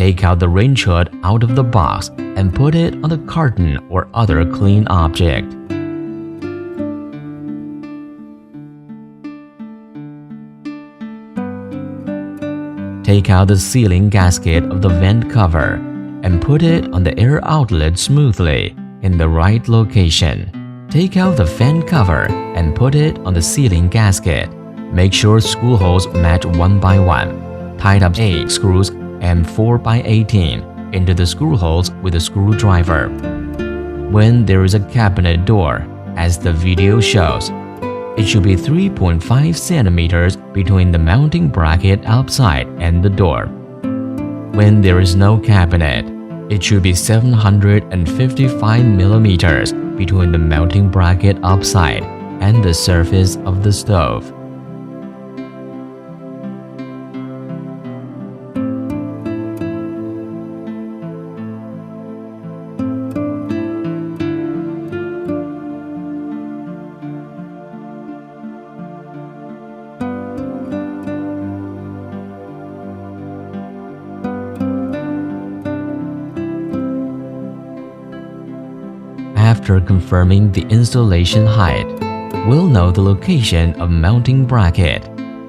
Take out the range hood out of the box and put it on the carton or other clean object. Take out the sealing gasket of the vent cover and put it on the air outlet smoothly in the right location. Take out the fan cover and put it on the sealing gasket. Make sure screw holes match 1 by 1. Tight up 8 screws and 4 by 18 into the screw holes with a screwdriver. When there is a cabinet door, as the video shows, it should be 3.5 centimeters between the mounting bracket outside and the door. When there is no cabinet, it should be 755 millimeters between the mounting bracket outside and the surface of the stove. After confirming the installation height, we'll know the location of mounting bracket.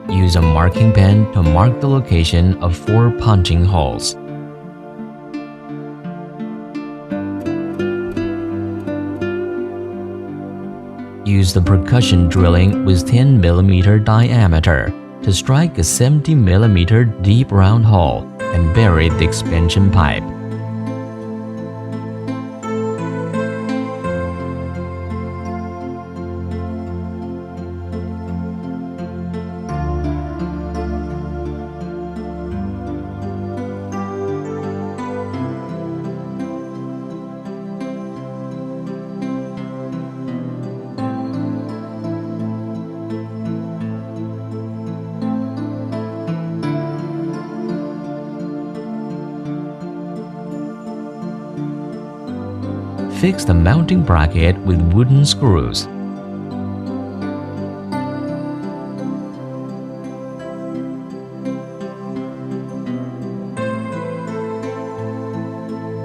Use a marking pen to mark the location of 4 punching holes. Use the percussion drilling with 10 mm diameter to strike a 70 mm deep round hole and bury the expansion pipe. Fix the mounting bracket with wooden screws.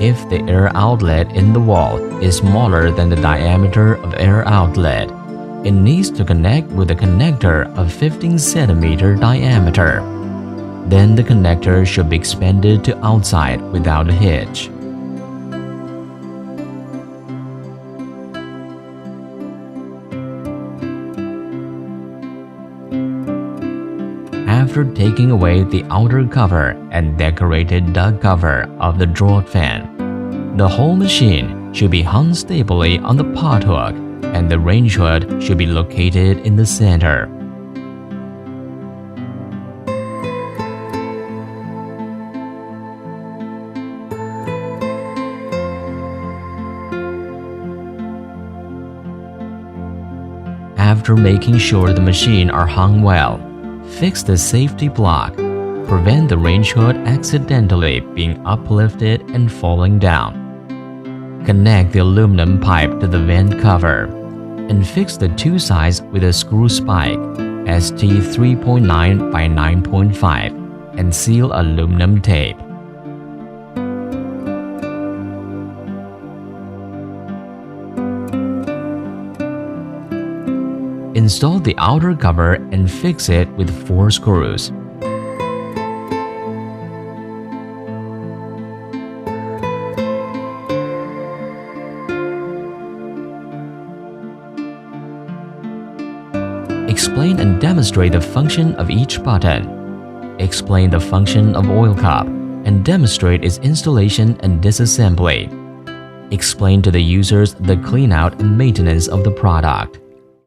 If the air outlet in the wall is smaller than the diameter of air outlet, it needs to connect with a connector of 15 cm diameter. Then the connector should be expanded to outside without a hitch. After taking away the outer cover and decorated duct cover of the draught fan, the whole machine should be hung stably on the pot hook and the range hood should be located in the center. After making sure the machine are hung well, fix the safety block. Prevent the range hood accidentally being uplifted and falling down. Connect the aluminum pipe to the vent cover and fix the 2 sides with a screw spike ST 3.9 by 9.5 and seal aluminum tape. Install the outer cover and fix it with 4 screws. Explain and demonstrate the function of each button. Explain the function of oil cup and demonstrate its installation and disassembly. Explain to the users the clean-out and maintenance of the product.